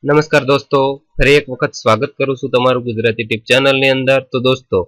નમસ્કાર દોસ્તો, ફરી એક વખત સ્વાગત કરું છું તમારું ગુજરાતી ટીપ ચેનલની અંદર. તો દોસ્તો,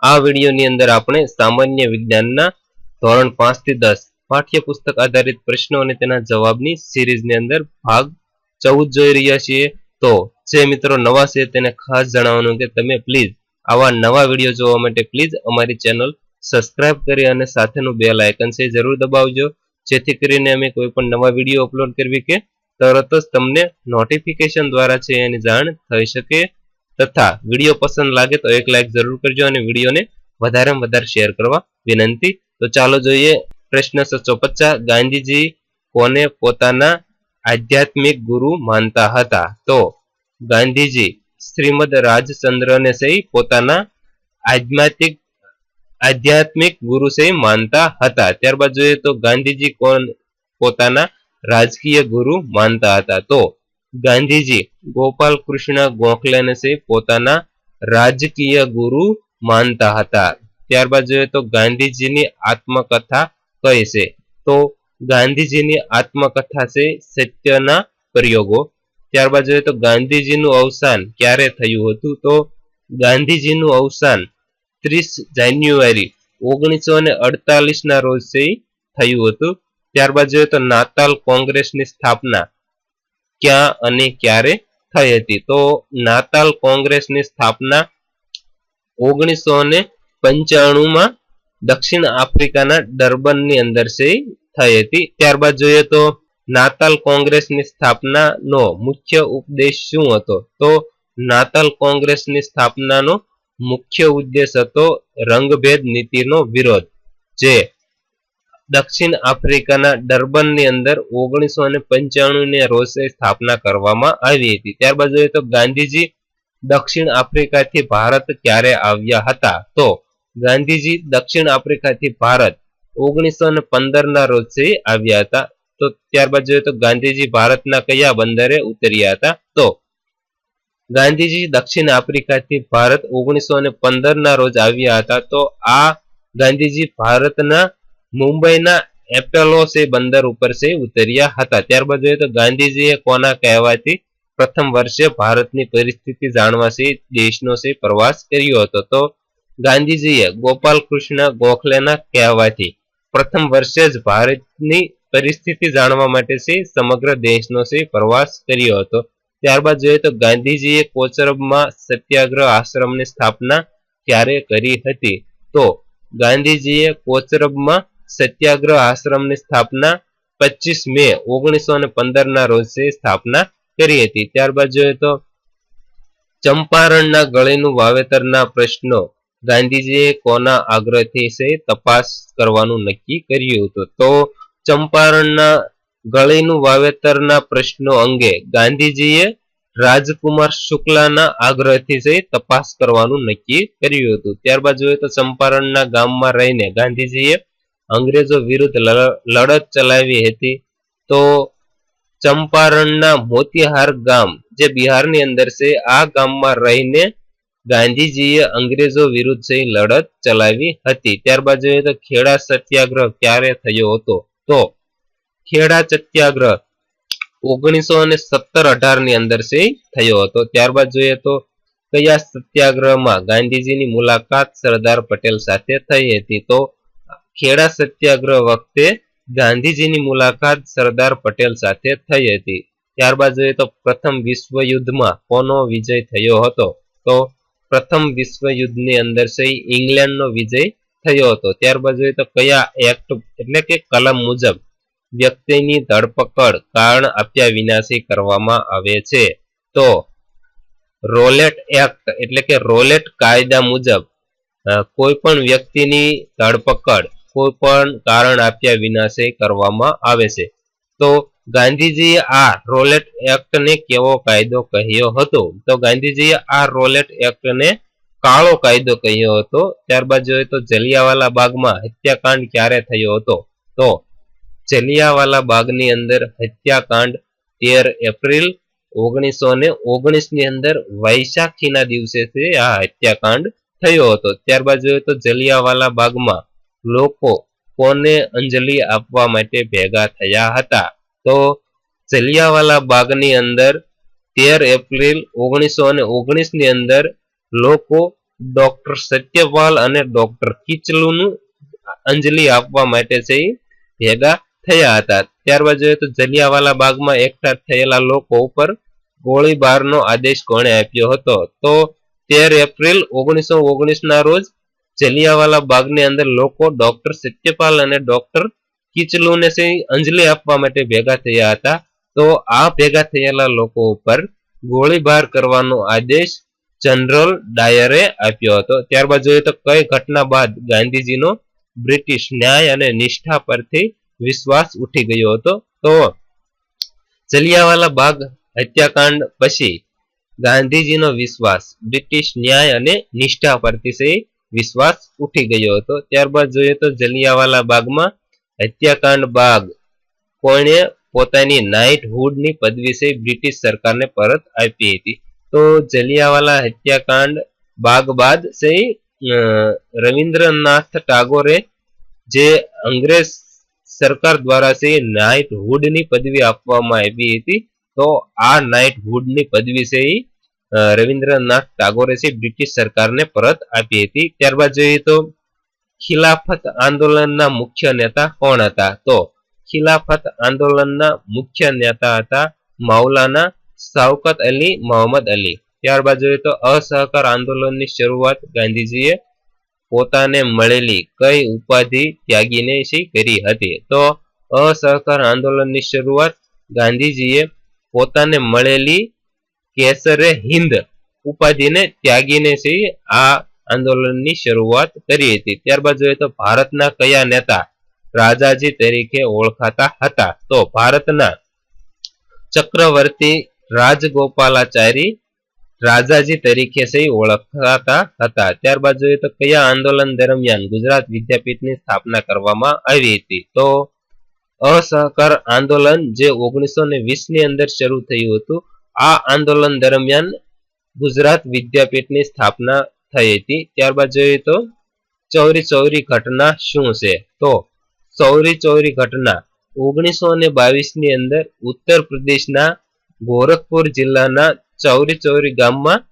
આ વિડીયોની અંદર આપણે સામાન્ય વિજ્ઞાનના ધોરણ 5 થી 10 પાઠ્યપુસ્તક આધારિત પ્રશ્નો અને તેના જવાબની સિરીઝની અંદર ભાગ 14 જોઈ રહ્યા છીએ. તો જે મિત્રો નવા છે તેને ખાસ જણાવવાનું કે તમે પ્લીઝ આવા નવા વિડીયો જોવા માટે પ્લીઝ અમારી ચેનલ સબસ્ક્રાઇબ કરી અને સાથેનું બેલ આઇકન છે જરૂર દબાવજો, જેથી કરીને અમે કોઈ પણ નવા વિડીયો અપલોડ કરવી કે તરત જ તમને નોટિફિકેશન દ્વારા છે એની જાણ થઈ શકે. તથા વિડીયો પસંદ લાગે તો એક લાઈક જરૂર કરજો અને વિડીયોને વધારેમાં વધારે શેર કરવા વિનંતી. તો ચાલો જોઈએ પ્રશ્ન 750. ગાંધીજી કોને પોતાના આધ્યાત્મિક ગુરુ માનતા હતા? તો ગાંધીજી શ્રીમદ રાજચંદ્રને સહી પોતાના આધ્યાત્મિક ગુરુ સહી માનતા હતા. ત્યારબાદ જોઈએ તો ગાંધીજી કોણ પોતાના રાજકીય ગુરુ માનતા હતા? તો ગાંધીજી ગોપાલ કૃષ્ણ ગોખલેને પોતાના રાજકીય ગુરુ માનતા હતા. ત્યારબાદ જોઈએ તો ગાંધીજીની આત્મકથા કઈ છે? તો ગાંધીજીની આત્મકથા છે સત્યના પ્રયોગો. ત્યારબાદ જોઈએ તો ગાંધીજીનું અવસાન ક્યારે થયું હતું? તો ગાંધીજીનું અવસાન 30 જાન્યુઆરી 1948 ના રોજ થયું હતું. ત્યારબાદ જોઈએ તો નાતાલ કોંગ્રેસની સ્થાપના ક્યાં અને ક્યારે થઈ હતી? તો નાતાલ કોંગ્રેસની સ્થાપના 1995 માં દક્ષિણ આફ્રિકાના ડર્બનની અંદર થઈ હતી. ત્યારબાદ જોઈએ તો નાતાલ કોંગ્રેસની સ્થાપનાનો મુખ્ય ઉપદેશ શું હતો? તો નાતાલ કોંગ્રેસની સ્થાપનાનો મુખ્ય ઉદ્દેશ હતો રંગભેદ નીતિનો વિરોધ, જે દક્ષિણ આફ્રિકાના ડર્બનની અંદર 1995 ને રોજ સ્થાપના કરવામાં આવી હતી. ત્યારબાદ જોઈએ તો ગાંધીજી દક્ષિણ આફ્રિકાથી ભારત ક્યારે આવ્યા હતા? તો ગાંધીજી દક્ષિણ આફ્રિકાથી ભારત 1915 ના રોજ આવ્યા હતા. તો ત્યારબાદ જોઈએ તો ગાંધીજી ભારતના કયા બંદરે ઉતર્યા હતા? તો ગાંધીજી દક્ષિણ આફ્રિકાથી ભારત 1915 ના રોજ આવ્યા હતા. તો આ ગાંધીજી ભારતના મુંબઈના એપોલો બંદર ઉપર ઉતર્યા હતા. ત્યારબાદ જોઈએ તો ગાંધીજીએ કોના કહેવાથી પ્રથમ વર્ષે ભારતની પરિસ્થિતિ જાણવા દેશનો પ્રવાસ કર્યો હતો? તો ગાંધીજીએ ગોપાલ કૃષ્ણ ગોખલેના કહેવાથી પ્રથમ વર્ષે જ ભારતની પરિસ્થિતિ જાણવા માટે સમગ્ર દેશનો પ્રવાસ કર્યો હતો. ત્યારબાદ જોઈએ તો ગાંધીજીએ કોચરબમાં સત્યાગ્રહ આશ્રમની સ્થાપના ક્યારે કરી હતી? તો ગાંધીજીએ કોચરબમાં સત્યાગ્રહ આશ્રમની સ્થાપના 25 મે 1915 ના રોજ સ્થાપના કરી હતી. ત્યારબાદ જોઈએ તો ચંપારણના ગળેનું વાવેતરના પ્રશ્નો ગાંધીજીએ કોના આગ્રહથી તપાસ કરવાનું નક્કી કર્યું હતું? તો ચંપારણના ગળેનું વાવેતરના પ્રશ્નો અંગે ગાંધીજીએ રાજકુમાર શુક્લાના આગ્રહથી તપાસ કરવાનું નક્કી કર્યું હતું. ત્યારબાદ જોઈએ તો ચંપારણના ગામમાં રહીને ગાંધીજીએ અંગ્રેજો વિરુદ્ધ લડત ચલાવી હતી. તો ચંપારણના મોતિહાર ગામ જે બિહારની અંદર છે, આ ગામમાં રહીને ગાંધીજીએ અંગ્રેજો વિરુદ્ધ લડત ચલાવી હતી. ત્યારબાદ જોઈએ તો ખેડા સત્યાગ્રહ ક્યારે થયો હતો? તો ખેડા સત્યાગ્રહ 1917-18 ની અંદર થયો હતો. ત્યારબાદ જોઈએ તો કયા સત્યાગ્રહમાં ગાંધીજીની મુલાકાત સરદાર પટેલ સાથે થઈ હતી? તો ખેડા સત્યાગ્રહ વખતે ગાંધીજીની મુલાકાત સરદાર પટેલ સાથે થઈ હતી. ત્યારબાદ જોઈએ તો પ્રથમ વિશ્વયુદ્ધમાં કોનો વિજય થયો હતો? તો પ્રથમ વિશ્વયુદ્ધની અંદર ઇંગ્લેન્ડનો વિજય થયો હતો. ત્યારબાદ જોઈએ તો કયા એક્ટ એટલે કે કલમ મુજબ વ્યક્તિની ધરપકડ કારણ આપ્યા વિના કરવામાં આવે છે? તો રોલેટ એક્ટ એટલે કે રોલેટ કાયદા મુજબ કોઈ પણ વ્યક્તિની ધરપકડ કોઈ પણ કારણ આપ્યા વિના કરવામાં આવે છે. તો ગાંધીજીએ આ રોલેટ એક્ટને કેવો કાયદો કહ્યો હતો? તો ગાંધીજીએ આ રોલેટ એક્ટને કાળો કાયદો કહ્યો હતો. ત્યારબાદ જોઈએ તો જલિયાવાલા બાગમાં હત્યાકાંડ ક્યારે થયો હતો? તો જલિયાવાલા બાગની અંદર હત્યાકાંડ 13 એપ્રિલ 1919 ની અંદર વૈશાખીના દિવસે આ હત્યાકાંડ થયો હતો. ત્યારબાદ જોઈએ તો જલિયાવાલા બાગમાં લોકો કોને અંજલિ આપવા માટે ભેગા થયા હતા? તો જલિયાવાલા બાગની અંદર 13 એપ્રિલ 1919 ની અંદર લોકો ડોક્ટર સત્યપાલ અને ડોક્ટર કિચલુનું અંજલિ આપવા માટે છે ભેગા થયા હતા. ત્યારબાદ જોઈએ તો જલિયાવાલા બાગમાં એકઠા થયેલા લોકો ઉપર ગોળીબારનો આદેશ કોણે આપ્યો હતો? તો 13 એપ્રિલ 1919 ના રોજ જલિયાવાલા બાગની અંદર લોકો ડોક્ટર સત્યપાલ અને ડોક્ટર કિચલુને અંજલિ આપવા માટે ભેગા થયા હતા. તો આ ભેગા થયેલા લોકો ઉપર ગોળીબાર કરવાનો આદેશ જનરલ ડાયરે આપ્યો હતો. ત્યારબાદ જોઈએ તો કઈ ઘટના બાદ ગાંધીજીનો બ્રિટિશ ન્યાય અને નિષ્ઠા પરથી વિશ્વાસ ઉઠી ગયો હતો? તો જલિયાવાલા બાગ હત્યાકાંડ પછી ગાંધીજીનો વિશ્વાસ બ્રિટિશ ન્યાય અને નિષ્ઠા પરથી વિશ્વાસ ઉઠી ગયો હતો. ત્યારબાદ જોઈએ તો જલિયાવાલા બાગમાં હત્યાકાંડ બાદ કોણે પોતાની નાઇટહુડની પદવી બ્રિટિશ સરકારને પરત આપી હતી? તો જલિયાવાલા હત્યાકાંડ બાગ બાદ રવિન્દ્રનાથ ટાગોરે જે અંગ્રેજ સરકાર દ્વારા નાઇટહુડની પદવી આપવામાં આવી હતી. તો આ નાઇટહુડની પદવી રવિન્દ્રનાથ ટાગોરે બ્રિટિશ સરકારને પરત આપી હતી. ત્યારબાદ જોઈએ તો ખિલાફત આંદોલનના મુખ્ય નેતા કોણ હતા? તો ખિલાફત આંદોલનના મુખ્ય નેતા હતા મૌલાના શૌકત અલી મોહમ્મદ અલી. ત્યારબાદ જોઈએ તો અસહકાર આંદોલનની શરૂઆત ગાંધીજીએ પોતાને મળેલી કઈ ઉપાધિ ત્યાગીને કરી હતી? તો અસહકાર આંદોલનની શરૂઆત ગાંધીજીએ પોતાને મળેલી કેસરે હિન્દ ઉપાધિને ત્યાગીને આ આંદોલનની શરૂઆત કરી હતી. ત્યારબાદ જોઈએ તો ભારતના કયા નેતા રાજાજી તરીકે ઓળખાતા હતા? તો ભારતના ચક્રવર્તી રાજગોપાલાચારી રાજાજી તરીકે ઓળખાતા હતા. ત્યારબાદ જોઈએ તો કયા આંદોલન દરમિયાન ગુજરાત વિદ્યાપીઠની સ્થાપના કરવામાં આવી હતી? તો અસહકાર આંદોલન જે 1920 ની અંદર શરૂ થયું હતું. આ આંદોલન દરમિયાન ગુજરાત વિદ્યાપીઠની સ્થાપના થઈ હતી. ત્યારબાદ જોઈએ તો ચૌરી ચૌરી ઘટના શું છે? તો ચૌરી ચૌરી ઘટના 1922 ની અંદર ઉત્તર પ્રદેશના ગોરખપુર જિલ્લાના ચૌરી ચૌરી ગામમાં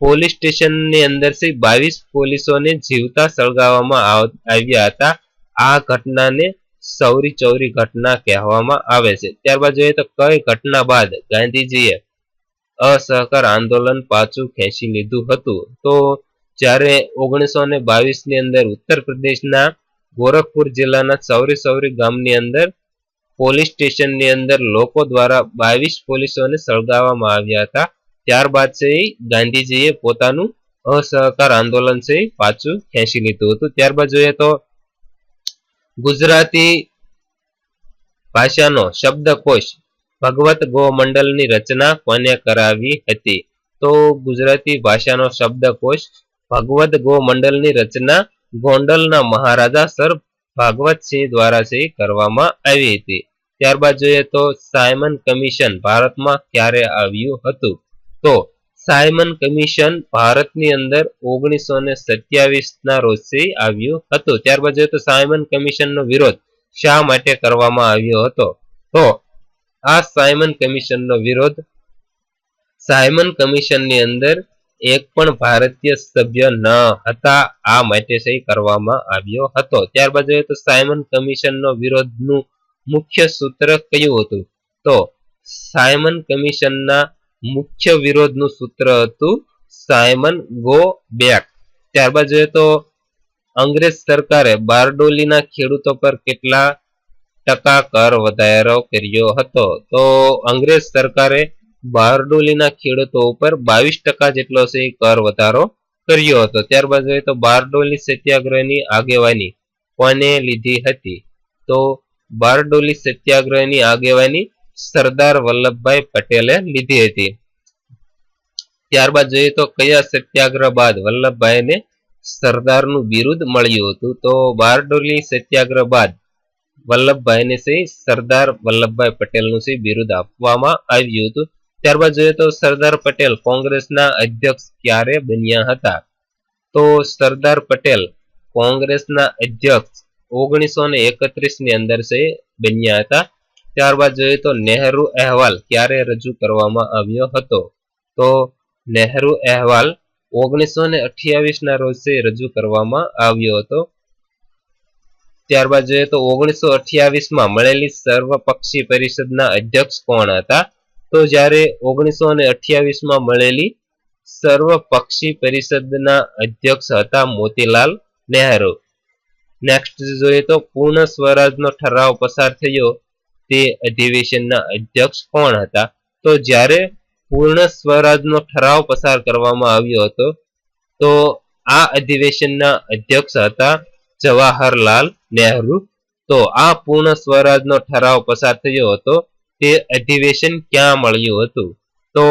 પોલીસ સ્ટેશનની અંદર 22 પોલીસોને જીવતા સળગાવવામાં આવ્યા હતા. આ ઘટનાને ચૌરી ચૌરી ઘટના કહેવામાં આવે છે. ત્યારબાદ જોઈએ તો કઈ ઘટના બાદ ગાંધીજીએ અસહકાર આંદોલન પાછું ખેંચી લીધું હતું? તો જ્યારે 1922 ની અંદર ઉત્તર પ્રદેશના ગોરખપુર જિલ્લાના ચૌરી ચૌરી ગામની અંદર પોલીસ સ્ટેશનની અંદર લોકો દ્વારા 22 પોલીસોને સળગાવવામાં આવ્યા હતા. ત્યારબાદ ગાંધીજીએ પોતાનું અસહકાર આંદોલન પાછું ખેંચી લીધું હતું. ત્યારબાદ જોઈએ તો ગુજરાતી ભાષાનો શબ્દકોશ ભગવત ગોમંડલની રચના કોને કરાવી હતી? તો ગુજરાતી ભાષાનો શબ્દકોશ ભગવત ગોમંડલની રચના ગોંડલના મહારાજા સર ભાગવતસિંહ દ્વારા કરવામાં આવી હતી. ત્યારબાદ જોઈએ તો સાયમન કમિશન ભારતમાં ક્યારે આવ્યું હતું? તો સાયમન કમિશન ભારતની અંદર 1927 ના રોજ આવ્યું હતું. ત્યારબાદ જોઈએ તો સાયમન કમિશનનો વિરોધ શા માટે કરવામાં આવ્યો હતો? તો આ સાયમન કમિશનનો વિરોધ સાયમન કમિશનની અંદર એક પણ ભારતીય સભ્ય ન હતા આ માટે કરવામાં આવ્યો હતો. ત્યારબાદ જોઈએ તો સાયમન કમિશનનો વિરોધનું મુખ્ય સૂત્ર કયું હતું? તો સાયમન કમિશનના મુખ્ય વિરોધનું સૂત્ર હતું સાયમન ગો બેક. ત્યારબાદ જોઈએ તો અંગ્રેજ સરકારે બારડોલીના ખેડૂતો પર કેટલા ટકા કર વધારો કર્યો હતો? તો અંગ્રેજ સરકારે બારડોલીના ખેડૂતો ઉપર 22% જેટલો કર વધારો કર્યો હતો. ત્યારબાદ જોઈએ તો બારડોલી સત્યાગ્રહની આગેવાની કોને લીધી હતી? તો બારડોલી સત્યાગ્રહની આગેવાની સરદાર વલ્લભભાઈ પટેલે લીધી હતી. ત્યારબાદ જોઈએ તો કયા સત્યાગ્રહ બાદ વલ્લભભાઈને સરદારનું બિરુદ મળ્યું હતું? તો બારડોલી સત્યાગ્રહ બાદ વલ્લભભાઈને સરદાર વલ્લભભાઈ પટેલનું બિરુદ આપવામાં આવ્યું હતું. ત્યારબાદ જોઈએ તો સરદાર પટેલ કોંગ્રેસના અધ્યક્ષ ક્યારે બન્યા હતા? તો સરદાર પટેલ કોંગ્રેસના અધ્યક્ષ 1931 ની અંદર બન્યા હતા. ત્યારબાદ જોઈએ તો નહેરુ અહેવાલ ક્યારે રજૂ કરવામાં આવ્યો હતો? તો નહેરુ અહેવાલ 1928 ના રોજ રજૂ કરવામાં આવ્યો હતો. ત્યારબાદ જોઈએ તો 1928 માં મળેલી સર્વપક્ષી પરિષદના અધ્યક્ષ કોણ હતા? તો જ્યારે 1928 માં મળેલી સર્વપક્ષી પરિષદના અધ્યક્ષ હતા મોતીલાલ નહેરુ. નેક્સ્ટ જોઈએ તો પૂર્ણ સ્વરાજનો ઠરાવ પસાર થયો તે અધિવેશનના અધ્યક્ષ કોણ હતા? તો જ્યારે પૂર્ણ સ્વરાજનો ઠરાવ પસાર કરવામાં આવ્યો હતો તો આ અધિવેશનના અધ્યક્ષ હતા જવાહરલાલ નહેરુ. તો આ પૂર્ણ સ્વરાજનો ઠરાવ પસાર થયો હતો તે અધિવેશન ક્યાં મળ્યું હતું? તો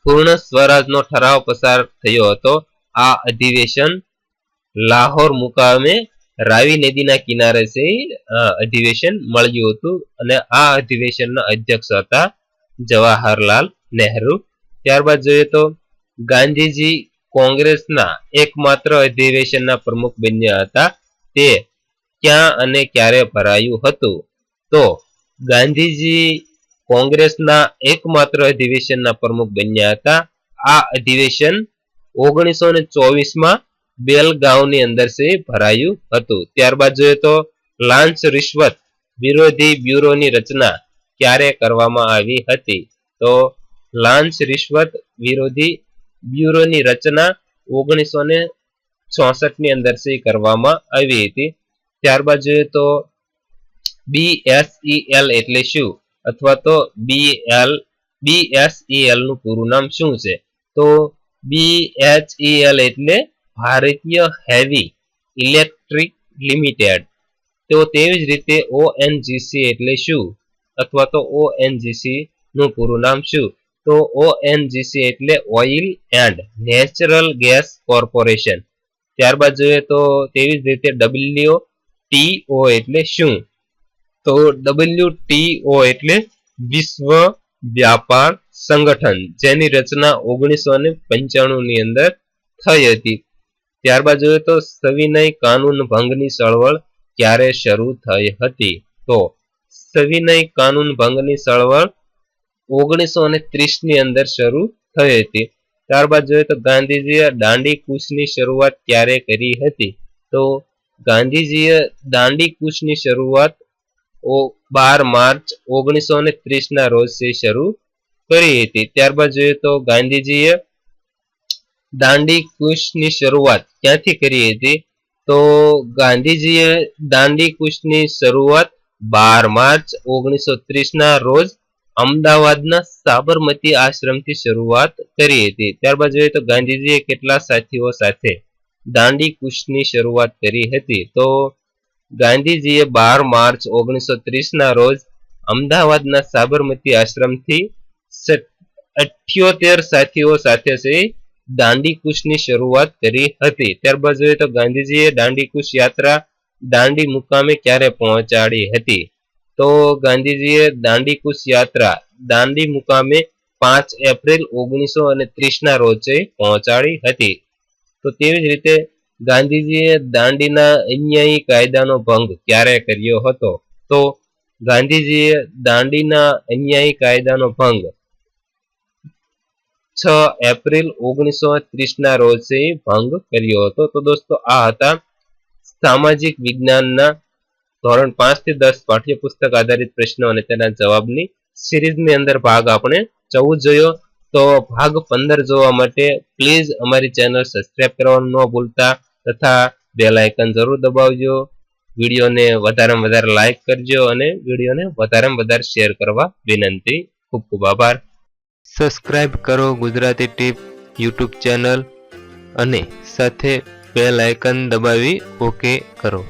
પૂર્ણ સ્વરાજનો ઠરાવ પસાર થયો હતો આ અધિવેશન લાહોર મુકામે રાવી નદીના કિનારે અધિવેશન મળ્યું હતું અને આ અધિવેશનના અધ્યક્ષ હતા જવાહરલાલ નહેરુ. ત્યારબાદ જોઈએ તો ગાંધીજી કોંગ્રેસના એકમાત્ર અધિવેશનના પ્રમુખ બન્યા હતા તે ક્યાં અને ક્યારે ભરાયું હતું? તો ગાંધીજી કોંગ્રેસના એકમાત્ર અધિવેશનના પ્રમુખ બન્યા હતા. આ અધિવેશન 1924 માં બેલગાંવની અંદર ભરાયું હતું. ત્યારબાદ જોઈએ તો લાંચ રિશ્વત વિરોધી બ્યુરોની રચના ક્યારે કરવામાં આવી હતી? તો લાંચ રિશ્વત વિરોધી બ્યુરોની રચના 1964 ની અંદર કરવામાં આવી હતી. ત્યારબાદ જોઈએ તો BSEL એટલે શું અથવા તો BSEL નું પૂરું નામ શું છે? તો BHEL એટલે ભારતીય હેવી ઇલેક્ટ્રિક લિમિટેડ. તો તેવી જ રીતે ONGC એટલે શું અથવા તો ONGC નું પૂરું નામ શું? તો ONGC એટલે oil and natural gas corporation. ત્યારબાદ જોઈએ તો તેવી જ રીતે WTO એટલે શું? તો WTO એટલે વિશ્વ વ્યાપાર સંગઠન જેની રચના 1995 ની અંદર થઈ હતી. ત્યારબાદ જોઈએ તો સવિનય કાનૂન ભંગની ચળવળ ક્યારે શરૂ થઈ હતી? તો સવિનય કાનૂન ભંગની ચળવળ 1930 ની અંદર શરૂ થઈ હતી. ત્યારબાદ જોઈએ તો ગાંધીજીએ દાંડી કૂચની શરૂઆત ક્યારે કરી હતી? તો ગાંધીજીએ દાંડી કૂચની શરૂઆત 12 માર્ચ 1930 ના રોજ શરૂ કરી હતી. ત્યારબાદ જોઈએ તો ગાંધીજીએ દાંડી કૂચની શરૂઆત ક્યાંથી કરી હતી? તો ગાંધીજીએ દાંડી કૂચની શરૂઆત 12 માર્ચ 1930 ના રોજ અમદાવાદના સાબરમતી આશ્રમથી શરૂઆત કરી હતી. ત્યારબાદ જોઈએ તો ગાંધીજીએ કેટલા સાથીઓ સાથે દાંડી કૂચની શરૂઆત કરી હતી? તો ગાંધીજીએ 12 માર્ચ 1930 ના રોજ અમદાવાદના સાબરમતી આશ્રમથી 78 સાથીઓ સાથે દાંડી કૂચની શરૂઆત કરી હતી. ત્યારબાદ જોઈએ તો ગાંધીજીએ દાંડી કૂચ યાત્રા દાંડી મુકામે ક્યારે પહોંચાડી હતી? તો ગાંધીજીએ દાંડી કૂચ યાત્રા દાંડી મુકામે 5 એપ્રિલ 1930 ના રોજ પહોંચાડી હતી. તો તેવી જ રીતે ગાંધીજીએ દાંડીના અન્યાયી કાયદાનો ભંગ ક્યારે કર્યો હતો? તો ગાંધીજીએ દાંડીના અન્યાયી કાયદાનો ભંગ 6 એપ્રિલ 1930 ના રોજ ભંગ કર્યો હતો. તો દોસ્તો આ હતા સામાજિક વિજ્ઞાનના ધોરણ 5 થી 10 પાઠ્યપુસ્તક આધારિત પ્રશ્નો અને તેના જવાબની સિરીઝની અંદર ભાગ આપણે 14 જોયો. તો ભાગ 15 જોવા માટે પ્લીઝ અમારી ચેનલ સબસ્ક્રાઇબ કરવાનું ન ભૂલતા તથા બેલ આઇકન જરૂર દબાવજો. વિડીયોને વધારેમાં વધારે લાઈક કરજો અને વિડીયોને વધારેમાં વધારે શેર કરવા વિનંતી. ખૂબ ખૂબ આભાર. સબસ્ક્રાઇબ કરો ગુજરાતી ટીપ યુટ્યુબ ચેનલ અને સાથે બેલ આઇકન દબાવી ઓકે કરો.